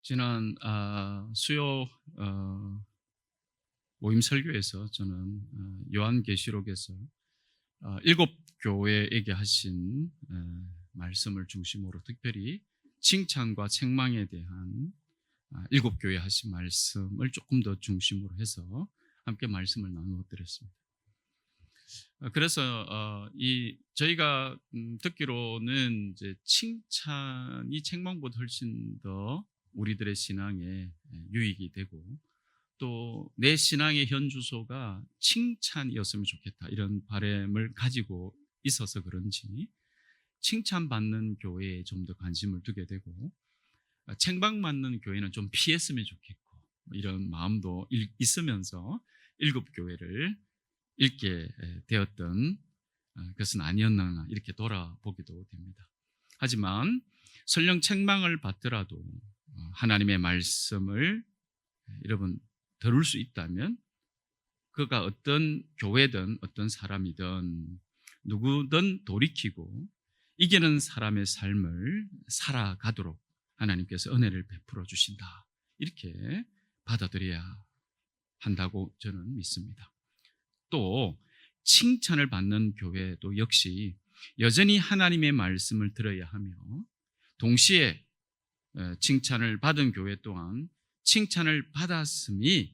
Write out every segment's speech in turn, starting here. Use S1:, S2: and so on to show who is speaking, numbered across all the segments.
S1: 지난 수요 모임 설교에서 저는 요한계시록에서 일곱 교회에게 하신 말씀을 중심으로 특별히 칭찬과 책망에 대한 일곱 교회에 하신 말씀을 조금 더 중심으로 해서 함께 말씀을 나누어 드렸습니다. 그래서 저희가 듣기로는 이제 칭찬이 책망보다 훨씬 더 우리들의 신앙에 유익이 되고, 또 내 신앙의 현주소가 칭찬이었으면 좋겠다, 이런 바람을 가지고 있어서 그런지 칭찬받는 교회에 좀 더 관심을 두게 되고, 책망받는 교회는 좀 피했으면 좋겠고, 이런 마음도 있으면서 일곱 교회를 읽게 되었던 것은 아니었나, 이렇게 돌아보기도 됩니다. 하지만 설령 책망을 받더라도 하나님의 말씀을 여러분 들을 수 있다면, 그가 어떤 교회든 어떤 사람이든 누구든 돌이키고 이기는 사람의 삶을 살아가도록 하나님께서 은혜를 베풀어 주신다, 이렇게 받아들여야 한다고 저는 믿습니다. 또 칭찬을 받는 교회도 역시 여전히 하나님의 말씀을 들어야 하며, 동시에 칭찬을 받은 교회 또한 칭찬을 받았음이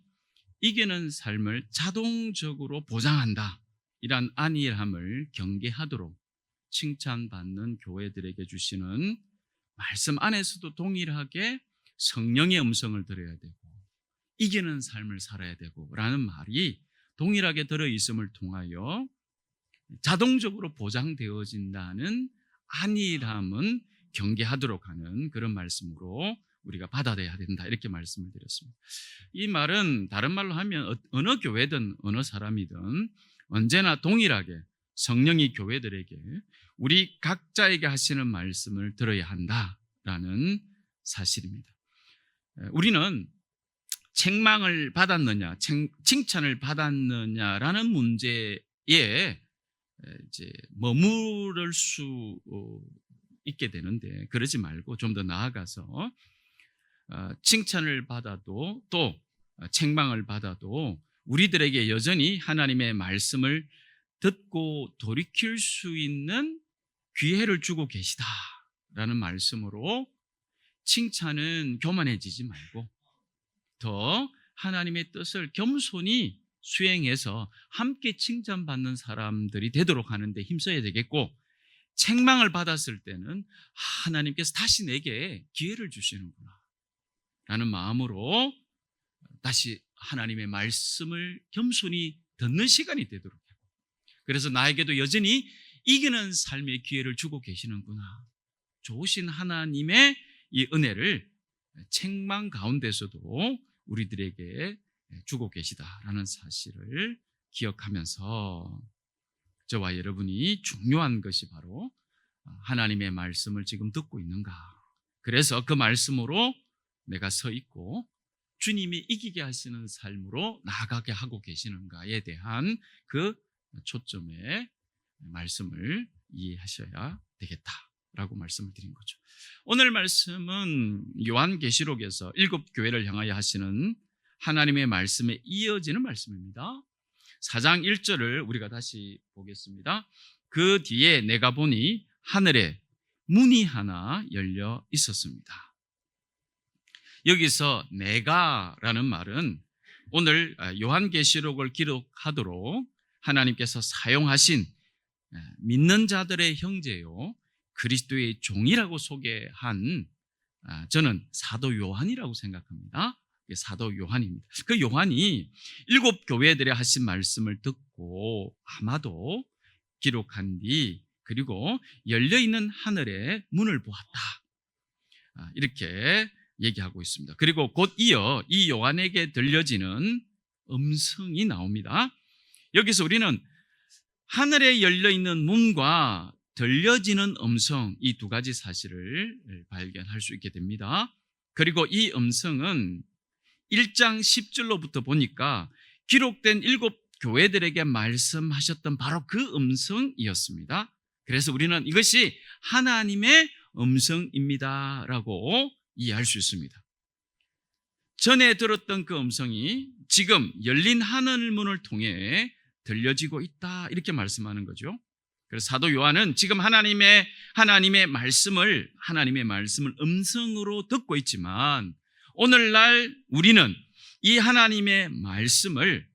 S1: 이기는 삶을 자동적으로 보장한다, 이런 안일함을 경계하도록 칭찬받는 교회들에게 주시는 말씀 안에서도 동일하게 성령의 음성을 들어야 되고 이기는 삶을 살아야 되고 라는 말이 동일하게 들어있음을 통하여 자동적으로 보장되어진다는 안일함은 경계하도록 하는 그런 말씀으로 우리가 받아들여야 된다, 이렇게 말씀을 드렸습니다. 이 말은 다른 말로 하면 어느 교회든 어느 사람이든 언제나 동일하게 성령이 교회들에게 우리 각자에게 하시는 말씀을 들어야 한다라는 사실입니다. 우리는 책망을 받았느냐, 칭찬을 받았느냐라는 문제에 이제 머무를 수 있게 되는데, 그러지 말고 좀 더 나아가서 칭찬을 받아도 또 책망을 받아도 우리들에게 여전히 하나님의 말씀을 듣고 돌이킬 수 있는 기회를 주고 계시다라는 말씀으로 칭찬은 교만해지지 말고 더 하나님의 뜻을 겸손히 수행해서 함께 칭찬받는 사람들이 되도록 하는데 힘써야 되겠고, 책망을 받았을 때는 하나님께서 다시 내게 기회를 주시는구나 라는 마음으로 다시 하나님의 말씀을 겸손히 듣는 시간이 되도록 하고, 그래서 나에게도 여전히 이기는 삶의 기회를 주고 계시는구나, 좋으신 하나님의 이 은혜를 책망 가운데서도 우리들에게 주고 계시다라는 사실을 기억하면서 저와 여러분이 중요한 것이 바로 하나님의 말씀을 지금 듣고 있는가, 그래서 그 말씀으로 내가 서 있고 주님이 이기게 하시는 삶으로 나아가게 하고 계시는가에 대한 그 초점의 말씀을 이해하셔야 되겠다라고 말씀을 드린 거죠. 오늘 말씀은 요한계시록에서 일곱 교회를 향하여 하시는 하나님의 말씀에 이어지는 말씀입니다. 4장 1절을 우리가 다시 보겠습니다. 그 뒤에 내가 보니 하늘에 문이 하나 열려 있었습니다. 여기서 내가라는 말은 오늘 요한계시록을 기록하도록 하나님께서 사용하신 믿는 자들의 형제요 그리스도의 종이라고 소개한 저는 사도 요한이라고 생각합니다. 사도 요한입니다. 그 요한이 일곱 교회들에 하신 말씀을 듣고 아마도 기록한 뒤, 그리고 열려있는 하늘의 문을 보았다, 이렇게 얘기하고 있습니다. 그리고 곧 이어 이 요한에게 들려지는 음성이 나옵니다. 여기서 우리는 하늘에 열려있는 문과 들려지는 음성, 이 두 가지 사실을 발견할 수 있게 됩니다. 그리고 이 음성은 1장 10절로부터 보니까 기록된 일곱 교회들에게 말씀하셨던 바로 그 음성이었습니다. 그래서 우리는 이것이 하나님의 음성입니다라고 이해할 수 있습니다. 전에 들었던 그 음성이 지금 열린 하늘문을 통해 들려지고 있다, 이렇게 말씀하는 거죠. 그래서 사도 요한은 지금 하나님의 말씀을 음성으로 듣고 있지만, 오늘날 우리는 이 하나님의 말씀을,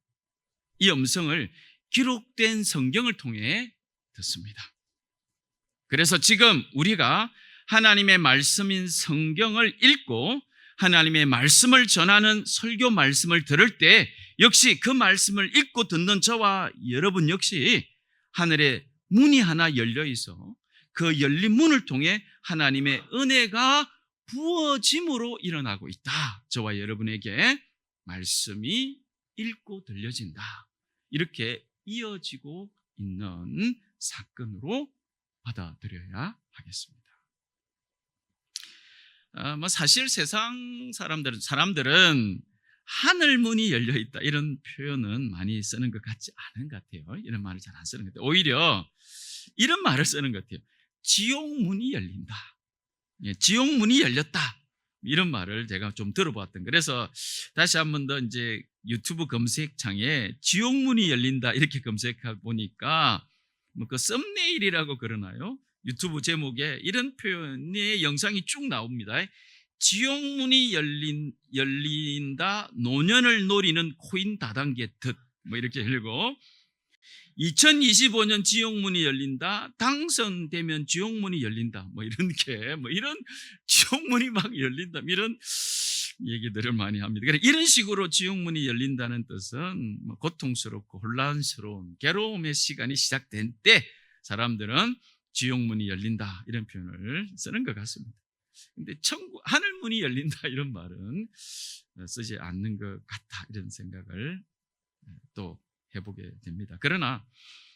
S1: 이 음성을 기록된 성경을 통해 듣습니다. 그래서 지금 우리가 하나님의 말씀인 성경을 읽고 하나님의 말씀을 전하는 설교 말씀을 들을 때, 역시 그 말씀을 읽고 듣는 저와 여러분 역시 하늘에 문이 하나 열려 있어 그 열린 문을 통해 하나님의 은혜가 부어짐으로 일어나고 있다. 저와 여러분에게 말씀이 읽고 들려진다. 이렇게 이어지고 있는 사건으로 받아들여야 하겠습니다. 사실 세상 사람들은 하늘 문이 열려 있다, 이런 표현은 많이 쓰는 것 같지 않은 것 같아요. 이런 말을 잘 안 쓰는 것 같아요. 오히려 이런 말을 쓰는 것 같아요. 지옥 문이 열린다. 지옥 문이 열렸다. 이런 말을 제가 좀 들어봤던. 그래서 다시 한 번 더 이제 유튜브 검색창에 지옥 문이 열린다 이렇게 검색해 보니까 그 썸네일이라고 그러나요? 유튜브 제목에 이런 표현의 영상이 쭉 나옵니다. 지옥문이 열린다, 노년을 노리는 코인 다단계 듯, 이렇게 읽고, 2025년 지옥문이 열린다, 당선되면 지옥문이 열린다, 이런 지옥문이 막 열린다, 이런 얘기들을 많이 합니다. 그래서 이런 식으로 지옥문이 열린다는 뜻은 고통스럽고 혼란스러운 괴로움의 시간이 시작된 때 사람들은 지옥문이 열린다, 이런 표현을 쓰는 것 같습니다. 근데 하늘문이 열린다, 이런 말은 쓰지 않는 것 같다, 이런 생각을 또 해보게 됩니다. 그러나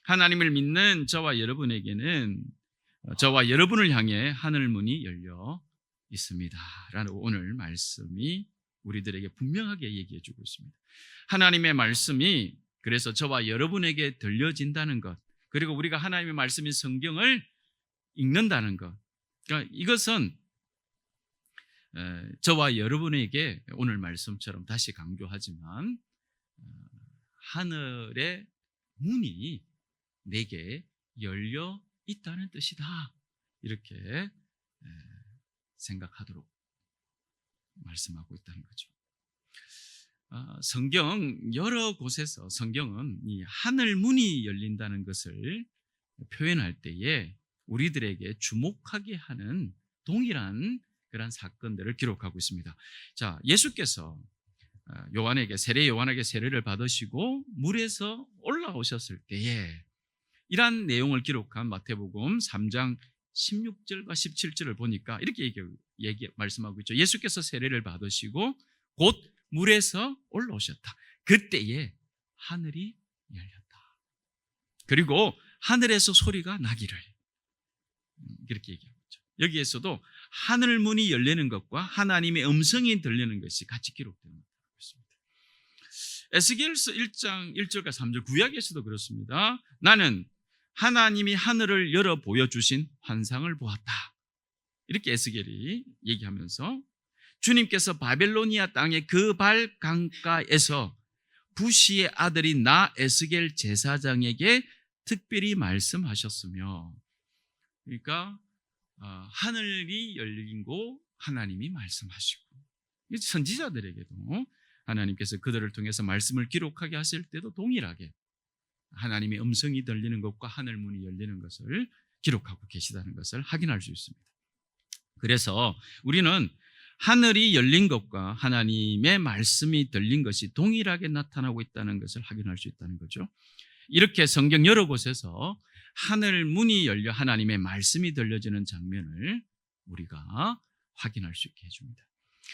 S1: 하나님을 믿는 저와 여러분에게는 저와 여러분을 향해 하늘문이 열려 있습니다 라는 오늘 말씀이 우리들에게 분명하게 얘기해 주고 있습니다. 하나님의 말씀이 그래서 저와 여러분에게 들려진다는 것, 그리고 우리가 하나님의 말씀인 성경을 읽는다는 것, 그러니까 이것은 저와 여러분에게 오늘 말씀처럼 다시 강조하지만 하늘의 문이 내게 열려 있다는 뜻이다, 이렇게 생각하도록 말씀하고 있다는 거죠. 성경 여러 곳에서 성경은 이 하늘 문이 열린다는 것을 표현할 때에 우리들에게 주목하게 하는 동일한 그런 사건들을 기록하고 있습니다. 자, 예수께서 세례 요한에게 세례를 받으시고 물에서 올라오셨을 때에 이러한 내용을 기록한 마태복음 3장 16절과 17절을 보니까 이렇게 말씀하고 있죠. 예수께서 세례를 받으시고 곧 물에서 올라오셨다. 그때에 하늘이 열렸다. 그리고 하늘에서 소리가 나기를, 이렇게 얘기하고 있죠. 여기에서도 하늘 문이 열리는 것과 하나님의 음성이 들리는 것이 같이 기록되는 것입니다. 에스겔서 1장 1절과 3절 구약에서도 그렇습니다. 나는 하나님이 하늘을 열어 보여주신 환상을 보았다, 이렇게 에스겔이 얘기하면서 주님께서 바벨로니아 땅의 그 발 강가에서 부시의 아들이 나 에스겔 제사장에게 특별히 말씀하셨으며, 그러니까 하늘이 열리고 하나님이 말씀하시고, 선지자들에게도 하나님께서 그들을 통해서 말씀을 기록하게 하실 때도 동일하게 하나님의 음성이 들리는 것과 하늘 문이 열리는 것을 기록하고 계시다는 것을 확인할 수 있습니다. 그래서 우리는 하늘이 열린 것과 하나님의 말씀이 들린 것이 동일하게 나타나고 있다는 것을 확인할 수 있다는 거죠. 이렇게 성경 여러 곳에서 하늘 문이 열려 하나님의 말씀이 들려지는 장면을 우리가 확인할 수 있게 해줍니다.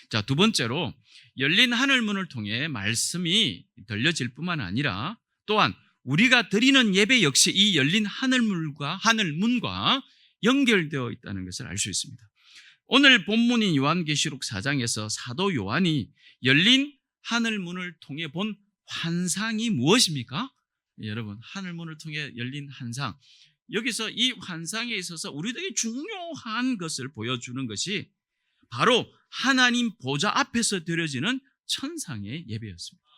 S1: 자, 두 번째로 열린 하늘 문을 통해 말씀이 들려질 뿐만 아니라 또한 우리가 드리는 예배 역시 이 열린 하늘문과 연결되어 있다는 것을 알 수 있습니다. 오늘 본문인 요한계시록 4장에서 사도 요한이 열린 하늘문을 통해 본 환상이 무엇입니까? 여러분, 하늘문을 통해 열린 환상, 여기서 이 환상에 있어서 우리들에게 중요한 것을 보여주는 것이 바로 하나님 보좌 앞에서 드려지는 천상의 예배였습니다.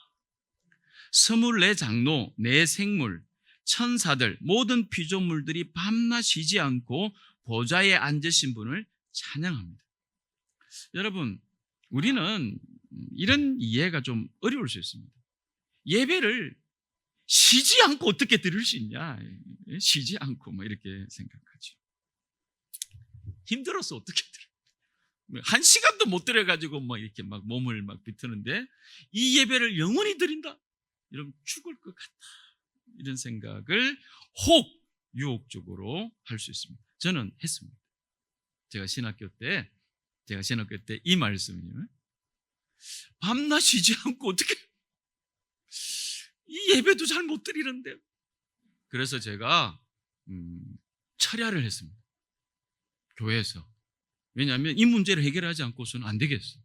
S1: 24장로, 네 생물, 천사들, 모든 피조물들이 밤낮 쉬지 않고 보좌에 앉으신 분을 찬양합니다. 여러분, 우리는 이런 이해가 좀 어려울 수 있습니다. 예배를 쉬지 않고 어떻게 드릴 수 있냐? 쉬지 않고 뭐 이렇게 생각하죠. 힘들어서 어떻게 드려? 1시간도 못 드려가지고 뭐 이렇게 막 몸을 막 비트는데 이 예배를 영원히 드린다? 이러면 죽을 것 같다. 이런 생각을 혹 유혹적으로 할 수 있습니다. 저는 했습니다. 제가 신학교 때 이 말씀이요. 밤낮 쉬지 않고 어떻게 이 예배도 잘 못 드리는데. 그래서 제가 철야를 했습니다. 교회에서. 왜냐하면 이 문제를 해결하지 않고서는 안 되겠어요.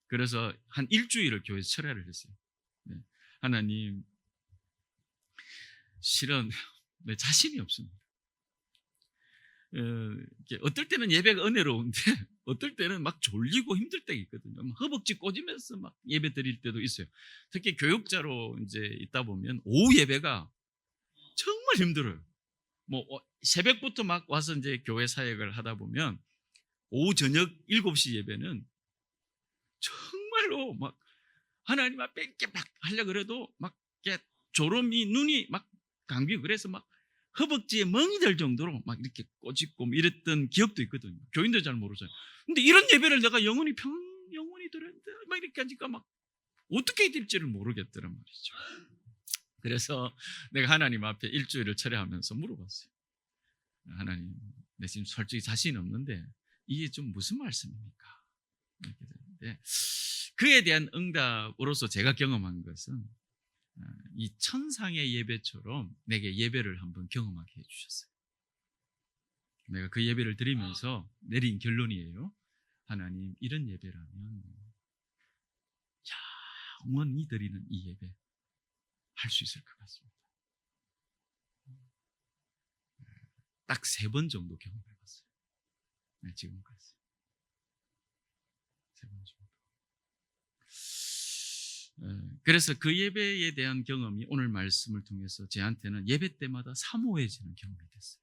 S1: 그래서 한 일주일을 교회에서 철야를 했어요. 네. 하나님, 실은 자신이 없습니다. 어떨 때는 예배가 은혜로운데 어떨 때는 막 졸리고 힘들 때가 있거든요. 허벅지 꽂으면서 막 예배 드릴 때도 있어요. 특히 교육자로 이제 있다 보면 오후 예배가 정말 힘들어요. 뭐 새벽부터 막 와서 이제 교회 사역을 하다 보면 오후 저녁 7시 예배는 정말로 막 하나님 앞에 이렇게 막 하려고 그래도 막 이렇게 졸음이 눈이 막 감기고 그래서 막 허벅지에 멍이 들 정도로 막 이렇게 꼬집고 이랬던 기억도 있거든요. 교인들 잘 모르잖아요. 근데 이런 예배를 내가 영원히 드렸는데 막 이렇게 하니까 막 어떻게 해야 될지를 모르겠더란 말이죠. 그래서 내가 하나님 앞에 일주일을 철회하면서 물어봤어요. 하나님, 내 지금 솔직히 자신 없는데 이게 좀 무슨 말씀입니까? 이렇게 되는데 그에 대한 응답으로서 제가 경험한 것은 이 천상의 예배처럼 내게 예배를 한번 경험하게 해주셨어요. 내가 그 예배를 드리면서 내린 결론이에요. 하나님, 이런 예배라면 영원히 드리는 이 예배 할 수 있을 것 같습니다. 딱 3번 정도 경험해봤어요. 지금까지 3번 정도. 그래서 그 예배에 대한 경험이 오늘 말씀을 통해서 저한테는 예배 때마다 사모해지는 경험이 됐어요.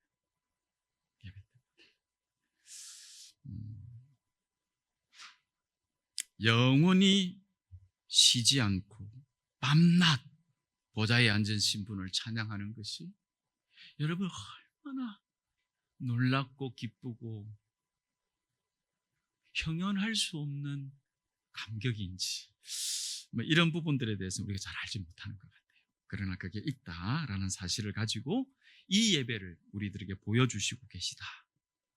S1: 예배 때마다. 영원히 쉬지 않고 밤낮 보좌에 앉으신 분을 찬양하는 것이 여러분 얼마나 놀랍고 기쁘고 형언할 수 없는 감격인지 뭐 이런 부분들에 대해서 우리가 잘 알지 못하는 것 같아요. 그러나 그게 있다라는 사실을 가지고 이 예배를 우리들에게 보여주시고 계시다.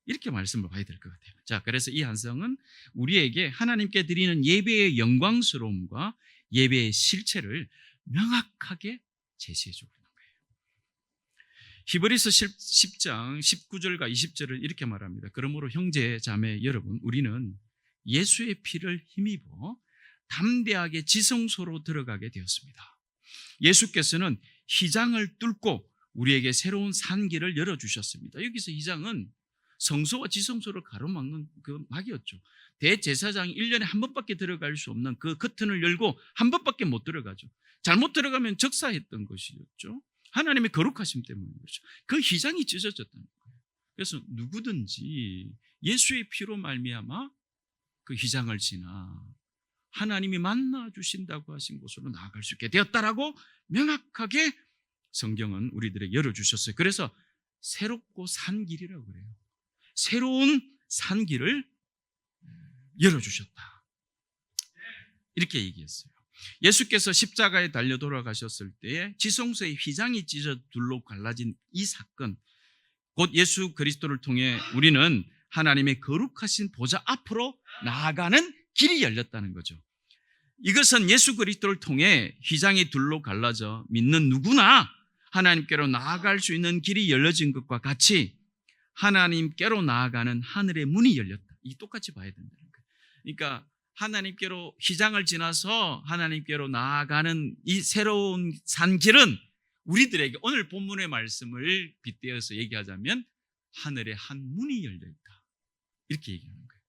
S1: 이렇게 말씀을 봐야 될 것 같아요. 자, 그래서 이 한성은 우리에게 하나님께 드리는 예배의 영광스러움과 예배의 실체를 명확하게 제시해주고 있는 거예요. 히브리서 10장 19절과 20절을 이렇게 말합니다. 그러므로 형제 자매 여러분, 우리는 예수의 피를 힘입어 담대하게 지성소로 들어가게 되었습니다. 예수께서는 휘장을 뚫고 우리에게 새로운 산길을 열어주셨습니다. 여기서 휘장은 성소와 지성소를 가로막는 그 막이었죠. 대제사장이 1년에 한 번밖에 들어갈 수 없는 그 커튼을 열고 한 번밖에 못 들어가죠. 잘못 들어가면 적사했던 것이었죠. 하나님의 거룩하심 때문에 그렇죠. 그 휘장이 찢어졌다는 거예요. 그래서 누구든지 예수의 피로 말미암아 그 휘장을 지나 하나님이 만나 주신다고 하신 곳으로 나아갈 수 있게 되었다라고 명확하게 성경은 우리들에게 열어주셨어요. 그래서 새롭고 산 길이라고 그래요. 새로운 산 길을 열어주셨다. 이렇게 얘기했어요. 예수께서 십자가에 달려 돌아가셨을 때에 지성소의 휘장이 찢어 둘로 갈라진 이 사건, 곧 예수 그리스도를 통해 우리는 하나님의 거룩하신 보좌 앞으로 나아가는 길이 열렸다는 거죠. 이것은 예수 그리스도를 통해 휘장이 둘로 갈라져 믿는 누구나 하나님께로 나아갈 수 있는 길이 열려진 것과 같이 하나님께로 나아가는 하늘의 문이 열렸다. 이 똑같이 봐야 된다는 거예요. 그러니까 하나님께로 휘장을 지나서 하나님께로 나아가는 이 새로운 산길은 우리들에게 오늘 본문의 말씀을 빗대어서 얘기하자면 하늘의 한 문이 열려있다. 이렇게 얘기하는 거예요.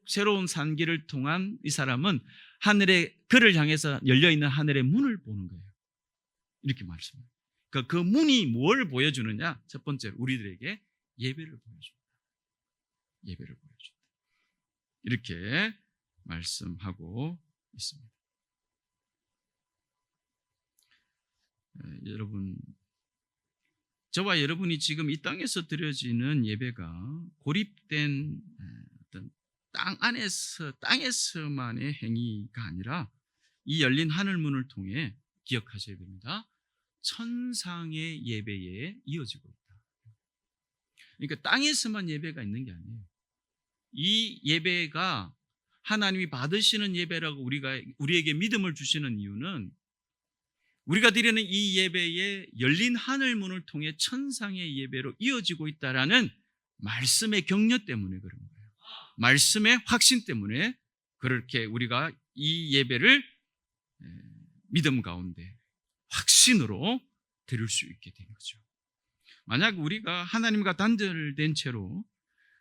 S1: 새로운 산길을 통한 이 사람은 하늘의 그를 향해서 열려있는 하늘의 문을 보는 거예요. 이렇게 말씀합니다. 그 문이 뭘 보여주느냐? 첫 번째로 우리들에게 예배를 보여준다. 예배를 보여준다. 이렇게 말씀하고 있습니다. 여러분, 저와 여러분이 지금 이 땅에서 드려지는 예배가 고립된 어떤 땅에서만의 행위가 아니라 이 열린 하늘문을 통해 기억하셔야 됩니다. 천상의 예배에 이어지고 있다. 그러니까 땅에서만 예배가 있는 게 아니에요. 이 예배가 하나님이 받으시는 예배라고 우리에게 믿음을 주시는 이유는 우리가 드리는 이 예배에 열린 하늘문을 통해 천상의 예배로 이어지고 있다라는 말씀의 격려 때문에 그런 거예요. 말씀의 확신 때문에 그렇게 우리가 이 예배를 믿음 가운데 확신으로 드릴 수 있게 된 거죠. 만약 우리가 하나님과 단절된 채로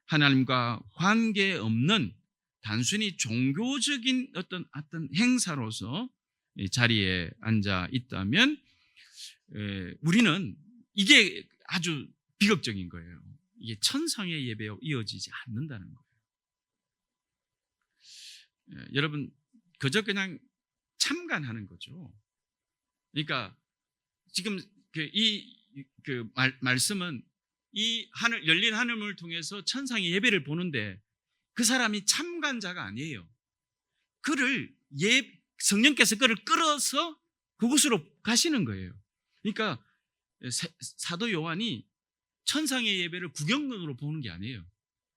S1: 하나님과 관계없는 단순히 종교적인 어떤 행사로서 이 자리에 앉아 있다면 우리는 이게 아주 비극적인 거예요. 이게 천상의 예배로 이어지지 않는다는 거예요. 여러분, 그저 그냥 참관하는 거죠. 그러니까 지금 말씀은 이 열린 하늘문을 통해서 천상의 예배를 보는데 그 사람이 참관자가 아니에요. 성령께서 그를 끌어서 그곳으로 가시는 거예요. 그러니까 사도 요한이 천상의 예배를 구경으로 보는 게 아니에요.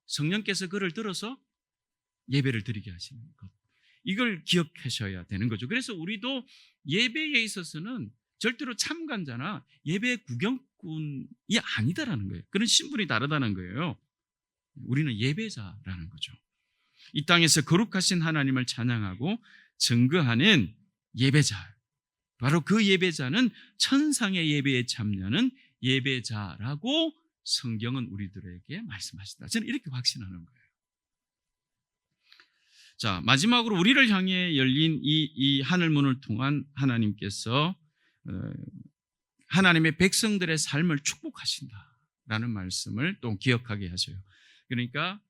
S1: 성령께서 그를 들어서 예배를 드리게 하시는 것. 이걸 기억하셔야 되는 거죠. 그래서 우리도 예배에 있어서는 절대로 참관자나 예배 구경꾼이 아니다라는 거예요. 그런 신분이 다르다는 거예요. 우리는 예배자라는 거죠. 이 땅에서 거룩하신 하나님을 찬양하고 증거하는 예배자, 바로 그 예배자는 천상의 예배에 참여하는 예배자라고 성경은 우리들에게 말씀하신다. 저는 이렇게 확신하는 거예요. 자, 마지막으로 우리를 향해 열린 이 하늘문을 통한 하나님께서 하나님의 백성들의 삶을 축복하신다라는 말씀을 또 기억하게 하셔요. 그러니까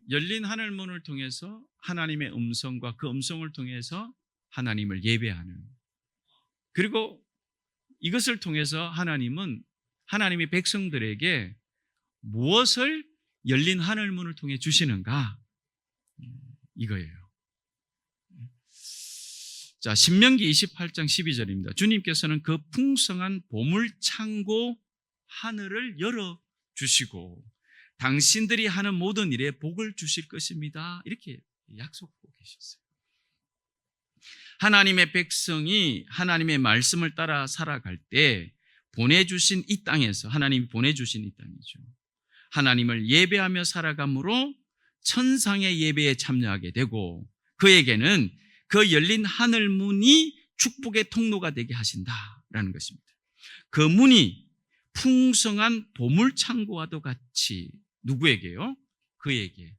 S1: 열린 하늘문을 통해서 하나님의 음성과 그 음성을 통해서 하나님을 예배하는, 그리고 이것을 통해서 하나님은 하나님의 백성들에게 무엇을 열린 하늘문을 통해 주시는가, 이거예요. 자, 신명기 28장 12절입니다. 주님께서는 그 풍성한 보물 창고 하늘을 열어 주시고 당신들이 하는 모든 일에 복을 주실 것입니다. 이렇게 약속하고 계셨어요. 하나님의 백성이 하나님의 말씀을 따라 살아갈 때 보내주신 이 땅에서, 하나님이 보내주신 이 땅이죠, 하나님을 예배하며 살아감으로 천상의 예배에 참여하게 되고 그에게는 그 열린 하늘문이 축복의 통로가 되게 하신다라는 것입니다. 그 문이 풍성한 보물창고와도 같이, 누구에게요? 그에게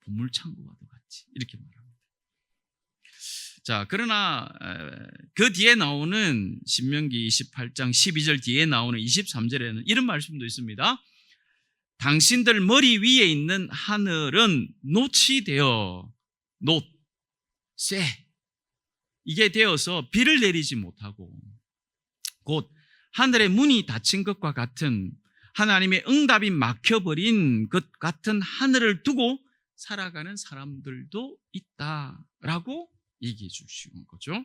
S1: 보물창고와도 같이, 이렇게 말합니다. 자, 그러나 그 뒤에 나오는 신명기 28장 12절 뒤에 나오는 23절에는 이런 말씀도 있습니다. 당신들 머리 위에 있는 하늘은 놋이 되어, 쇠, 이게 되어서 비를 내리지 못하고 곧 하늘의 문이 닫힌 것과 같은, 하나님의 응답이 막혀버린 것 같은 하늘을 두고 살아가는 사람들도 있다라고 얘기해 주시는 거죠.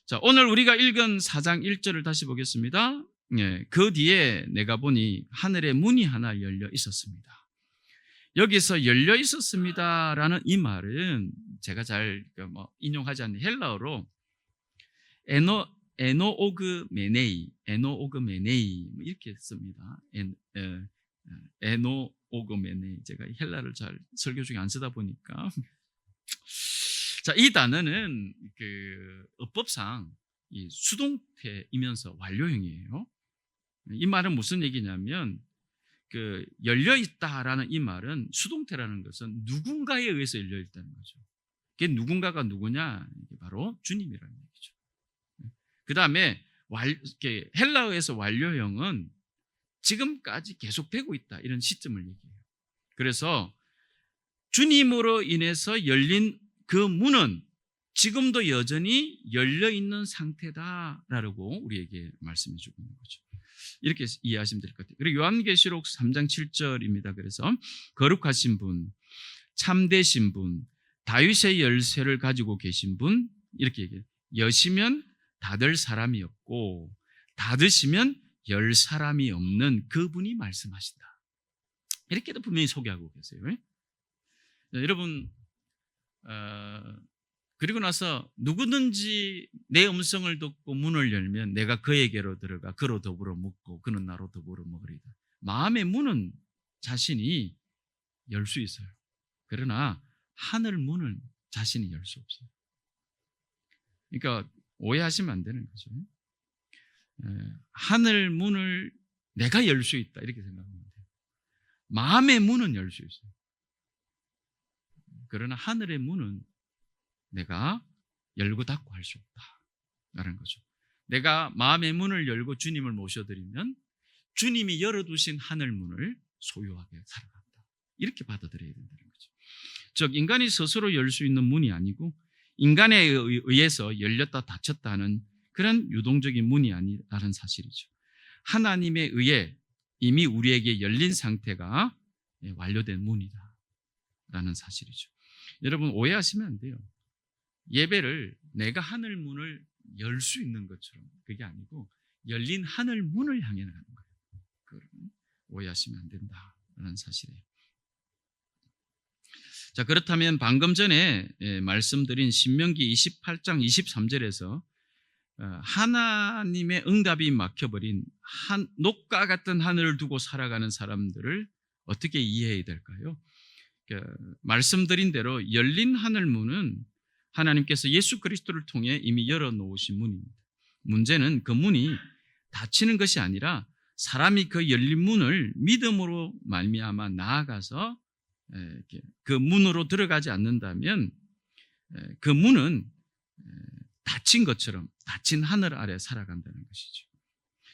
S1: 자, 오늘 우리가 읽은 4장 1절을 다시 보겠습니다. 그 뒤에 내가 보니 하늘의 문이 하나 열려 있었습니다. 여기서 열려 있었습니다라는 이 말은 제가 잘 인용하지 않는 헬라어로 에노오그메네이 이렇게 씁니다. 에노오그메네이. 제가 헬라를 잘 설교 중에 안 쓰다 보니까 자, 이 단어는 그 어법상 이 수동태이면서 완료형이에요. 이 말은 무슨 얘기냐면 열려 있다라는 이 말은 수동태라는 것은 누군가에 의해서 열려 있다는 거죠. 그게 누군가가 누구냐? 이게 바로 주님이라는 얘기죠. 그 다음에 헬라어에서 완료형은 지금까지 계속되고 있다 이런 시점을 얘기해요. 그래서 주님으로 인해서 열린 그 문은 지금도 여전히 열려 있는 상태다라고 우리에게 말씀해 주고 있는 거죠. 이렇게 이해하시면 될 것 같아요. 그리고 요한계시록 3장 7절입니다. 그래서 거룩하신 분, 참되신 분, 다윗의 열쇠를 가지고 계신 분 이렇게 얘기해요. 여시면 닫을 사람이 없고 닫으시면 열 사람이 없는 그분이 말씀하신다. 이렇게도 분명히 소개하고 계세요. 여러분 그리고 나서 누구든지 내 음성을 듣고 문을 열면 내가 그에게로 들어가 그로 더불어 먹고 그는 나로 더불어 먹으리다. 마음의 문은 자신이 열 수 있어요. 그러나 하늘 문을 자신이 열 수 없어요. 그러니까 오해하시면 안 되는 거죠. 하늘 문을 내가 열 수 있다 이렇게 생각하면 돼요. 마음의 문은 열 수 있어요. 그러나 하늘의 문은 내가 열고 닫고 할 수 없다라는 거죠. 내가 마음의 문을 열고 주님을 모셔드리면 주님이 열어두신 하늘 문을 소유하게 살아간다. 이렇게 받아들여야 된다는 거죠. 즉 인간이 스스로 열 수 있는 문이 아니고 인간에 의해서 열렸다 닫혔다는 그런 유동적인 문이 아니라는 사실이죠. 하나님에 의해 이미 우리에게 열린 상태가 완료된 문이다라는 사실이죠. 여러분 오해하시면 안 돼요. 예배를 내가 하늘 문을 열 수 있는 것처럼 그게 아니고 열린 하늘 문을 향해 나가는 거예요. 그걸 오해하시면 안 된다라는 사실이에요. 자, 그렇다면 방금 전에 말씀드린 신명기 28장 23절에서 하나님의 응답이 막혀버린 녹과 같은 하늘을 두고 살아가는 사람들을 어떻게 이해해야 될까요? 말씀드린 대로 열린 하늘 문은 하나님께서 예수 그리스도를 통해 이미 열어놓으신 문입니다. 문제는 그 문이 닫히는 것이 아니라 사람이 그 열린 문을 믿음으로 말미암아 나아가서 그 문으로 들어가지 않는다면 그 문은 닫힌 것처럼 닫힌 하늘 아래 살아간다는 것이죠.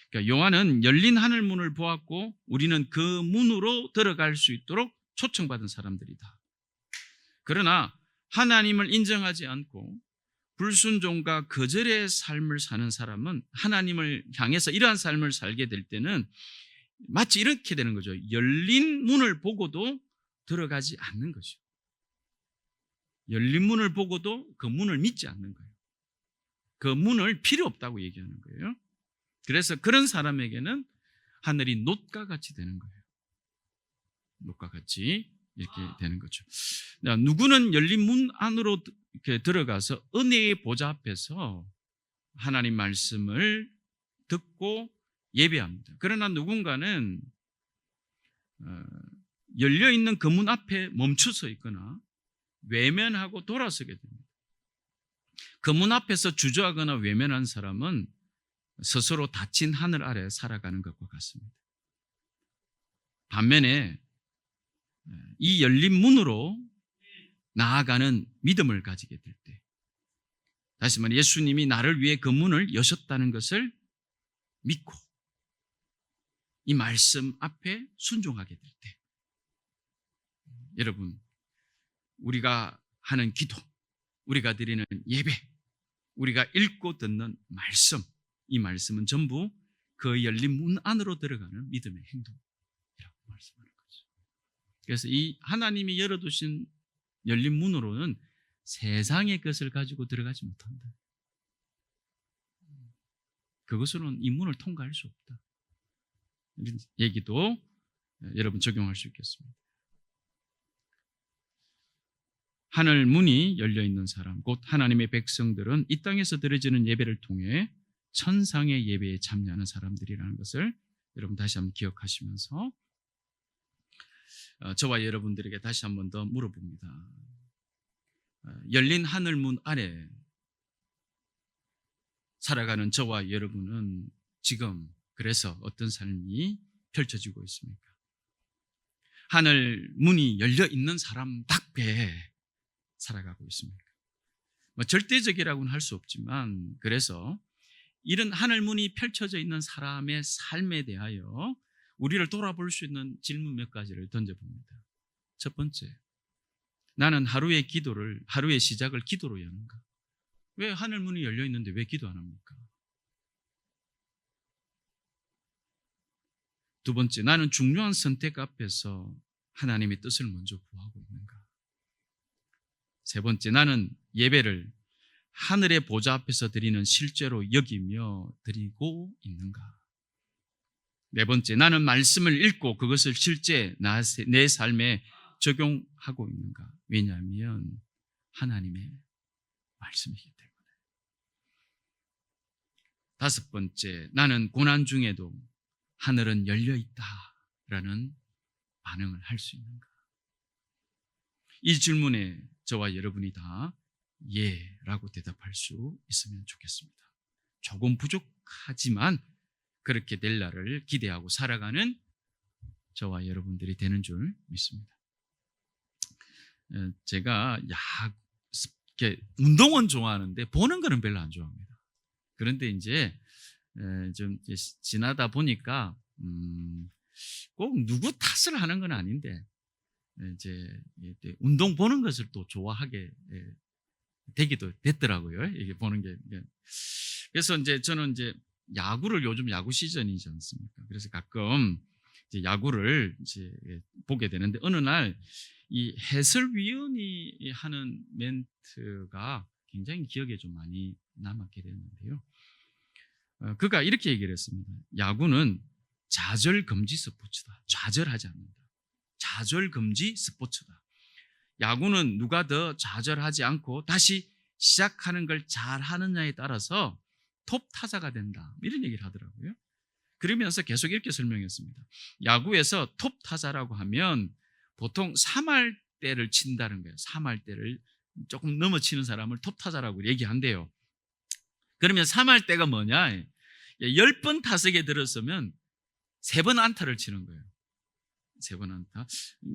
S1: 그러니까 요한은 열린 하늘 문을 보았고 우리는 그 문으로 들어갈 수 있도록 초청받은 사람들이다. 그러나 하나님을 인정하지 않고 불순종과 거절의 삶을 사는 사람은 하나님을 향해서 이러한 삶을 살게 될 때는 마치 이렇게 되는 거죠. 열린 문을 보고도 들어가지 않는 것이죠. 열린 문을 보고도 그 문을 믿지 않는 거예요. 그 문을 필요 없다고 얘기하는 거예요. 그래서 그런 사람에게는 하늘이 놋과 같이 되는 거예요. 놋과 같이 이렇게 되는 거죠. 누구는 열린 문 안으로 이렇게 들어가서 은혜의 보좌 앞에서 하나님 말씀을 듣고 예배합니다. 그러나 누군가는 열려있는 그 문 앞에 멈춰서 있거나 외면하고 돌아서게 됩니다. 그 문 앞에서 주저하거나 외면한 사람은 스스로 닫힌 하늘 아래 살아가는 것과 같습니다. 반면에 이 열린 문으로 나아가는 믿음을 가지게 될 때, 다시 말해 예수님이 나를 위해 그 문을 여셨다는 것을 믿고 이 말씀 앞에 순종하게 될 때, 여러분 우리가 하는 기도, 우리가 드리는 예배, 우리가 읽고 듣는 말씀, 이 말씀은 전부 그 열린 문 안으로 들어가는 믿음의 행동이라고 말씀하는 거죠. 그래서 이 하나님이 열어두신 열린 문으로는 세상의 것을 가지고 들어가지 못한다. 그것으로는 이 문을 통과할 수 없다. 이런 얘기도 여러분 적용할 수 있겠습니다. 하늘 문이 열려있는 사람, 곧 하나님의 백성들은 이 땅에서 드려지는 예배를 통해 천상의 예배에 참여하는 사람들이라는 것을 여러분 다시 한번 기억하시면서 저와 여러분들에게 다시 한번 더 물어봅니다. 열린 하늘 문 아래 살아가는 저와 여러분은 지금 그래서 어떤 삶이 펼쳐지고 있습니까? 하늘 문이 열려 있는 사람답게 살아가고 있습니까? 뭐 절대적이라고는 할 수 없지만, 그래서 이런 하늘 문이 펼쳐져 있는 사람의 삶에 대하여 우리를 돌아볼 수 있는 질문 몇 가지를 던져봅니다. 첫 번째, 나는 하루의 시작을 기도로 여는가? 왜 하늘 문이 열려 있는데 왜 기도 안 합니까? 두 번째, 나는 중요한 선택 앞에서 하나님의 뜻을 먼저 구하고 있는가? 세 번째, 나는 예배를 하늘의 보좌 앞에서 드리는 실제로 여기며 드리고 있는가? 네 번째, 나는 말씀을 읽고 그것을 실제 내 삶에 적용하고 있는가? 왜냐하면 하나님의 말씀이기 때문에. 다섯 번째, 나는 고난 중에도 하늘은 열려 있다라는 반응을 할 수 있는가? 이 질문에 저와 여러분이 다 예라고 대답할 수 있으면 좋겠습니다. 조금 부족하지만 그렇게 될 날을 기대하고 살아가는 저와 여러분들이 되는 줄 믿습니다. 제가 운동은 좋아하는데 보는 거는 별로 안 좋아합니다. 그런데 이제 좀 지나다 보니까 꼭 누구 탓을 하는 건 아닌데 이제 운동 보는 것을 또 좋아하게 되기도 됐더라고요. 이게 보는 게. 그래서 이제 저는 이제 야구를, 요즘 야구 시즌이지 않습니까? 그래서 가끔 이제 야구를 이제 보게 되는데, 어느 날 이 해설위원이 하는 멘트가 굉장히 기억에 좀 많이 남았게 됐는데요. 그가 이렇게 얘기를 했습니다. 야구는 좌절 금지 스포츠다. 좌절하지 않는다. 좌절 금지 스포츠다. 야구는 누가 더 좌절하지 않고 다시 시작하는 걸 잘하느냐에 따라서 톱 타자가 된다. 이런 얘기를 하더라고요. 그러면서 계속 이렇게 설명했습니다. 야구에서 톱 타자라고 하면 보통 3할대를 친다는 거예요. 3할대를 조금 넘어치는 사람을 톱 타자라고 얘기한대요. 그러면 3할대가 뭐냐? 10번 타석에 들었으면 3번 안타를 치는 거예요. 3번 안타.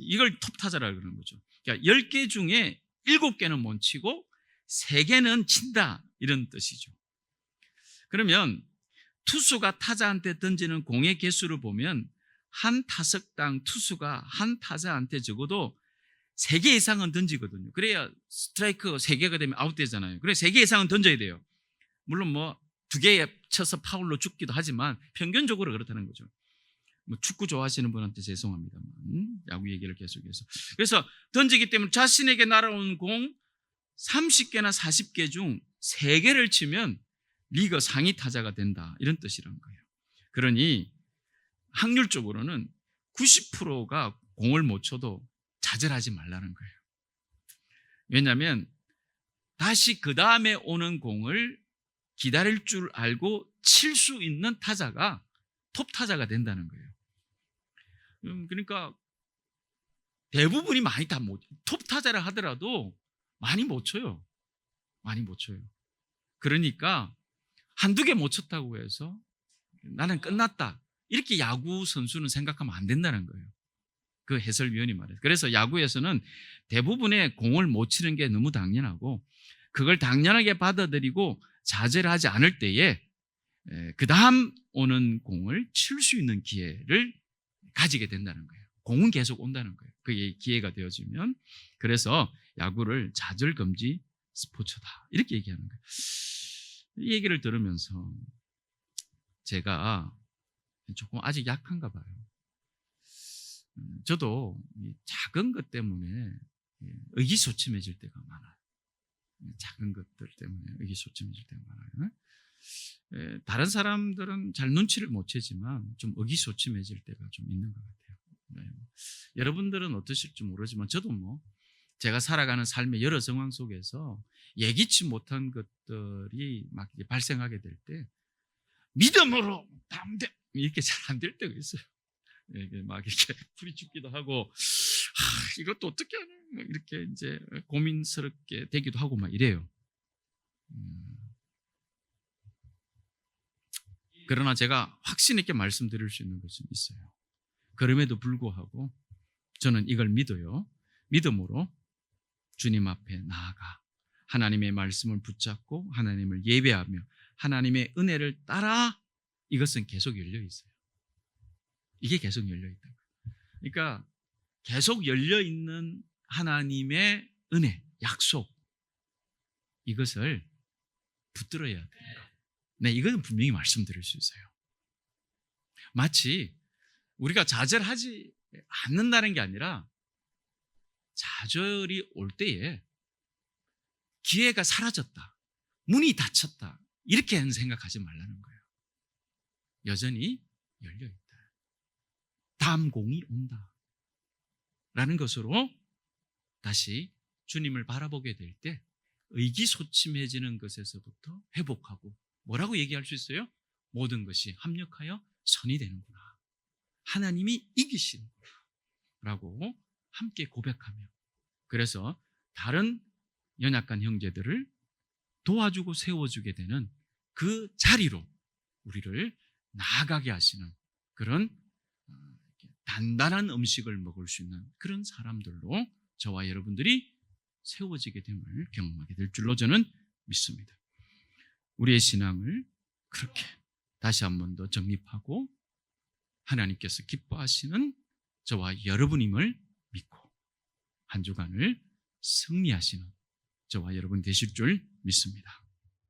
S1: 이걸 톱 타자라고 그러는 거죠. 그러니까 10개 중에 7개는 못 치고 3개는 친다, 이런 뜻이죠. 그러면 투수가 타자한테 던지는 공의 개수를 보면 한 타석당 투수가 한 타자한테 적어도 3개 이상은 던지거든요. 그래야 스트라이크 3개가 되면 아웃되잖아요. 그래 3개 이상은 던져야 돼요. 물론 뭐 2개 쳐서 파울로 죽기도 하지만 평균적으로 그렇다는 거죠. 뭐 축구 좋아하시는 분한테 죄송합니다만 야구 얘기를 계속해서. 그래서 던지기 때문에 자신에게 날아온 공 30개나 40개 중 3개를 치면 리그 상위 타자가 된다, 이런 뜻이란 거예요. 그러니 확률적으로는 90%가 공을 못 쳐도 좌절하지 말라는 거예요. 왜냐하면 다시 그 다음에 오는 공을 기다릴 줄 알고 칠 수 있는 타자가 톱 타자가 된다는 거예요. 그러니까 대부분이 많이 다 톱 타자라 하더라도 많이 못 쳐요. 많이 못 쳐요. 그러니까 한두 개 못 쳤다고 해서 나는 끝났다, 이렇게 야구 선수는 생각하면 안 된다는 거예요. 그 해설위원이 말해요. 그래서 야구에서는 대부분의 공을 못 치는 게 너무 당연하고, 그걸 당연하게 받아들이고 좌절하지 않을 때에 그 다음 오는 공을 칠 수 있는 기회를 가지게 된다는 거예요. 공은 계속 온다는 거예요. 그게 기회가 되어지면. 그래서 야구를 좌절 금지 스포츠다, 이렇게 얘기하는 거예요. 이 얘기를 들으면서 제가 조금 아직 약한가 봐요. 저도 작은 것 때문에 의기소침해질 때가 많아요. 작은 것들 때문에 의기소침해질 때가 많아요. 다른 사람들은 잘 눈치를 못 채지만 좀 의기소침해질 때가 좀 있는 것 같아요. 여러분들은 어떠실지 모르지만 저도 뭐 제가 살아가는 삶의 여러 상황 속에서 예기치 못한 것들이 막 발생하게 될 때 믿음으로 담대 이렇게 잘 안 될 때가 있어요. 막 이렇게 풀이 죽기도 하고, 이것도 어떻게 하냐, 이렇게 이제 고민스럽게 되기도 하고 막 이래요. 그러나 제가 확신 있게 말씀드릴 수 있는 것은 있어요. 그럼에도 불구하고 저는 이걸 믿어요. 믿음으로 주님 앞에 나아가 하나님의 말씀을 붙잡고 하나님을 예배하며 하나님의 은혜를 따라 이것은 계속 열려 있어요. 이게 계속 열려 있다. 그러니까 계속 열려 있는 하나님의 은혜, 약속 이것을 붙들어야 돼요. 네, 이건 분명히 말씀드릴 수 있어요. 마치 우리가 좌절하지 않는다는 게 아니라 좌절이 올 때에 기회가 사라졌다, 문이 닫혔다 이렇게 생각하지 말라는 거예요. 여전히 열려 있다. 다음 공이 온다 라는 것으로 다시 주님을 바라보게 될 때 의기소침해지는 것에서부터 회복하고 뭐라고 얘기할 수 있어요? 모든 것이 합력하여 선이 되는구나, 하나님이 이기시는구나 라고 함께 고백하며, 그래서 다른 연약한 형제들을 도와주고 세워주게 되는 그 자리로 우리를 나아가게 하시는 그런 단단한 음식을 먹을 수 있는 그런 사람들로 저와 여러분들이 세워지게 됨을 경험하게 될 줄로 저는 믿습니다. 우리의 신앙을 그렇게 다시 한 번 더 정립하고 하나님께서 기뻐하시는 저와 여러분임을 믿고 한 주간을 승리하시는 저와 여러분 되실 줄 믿습니다.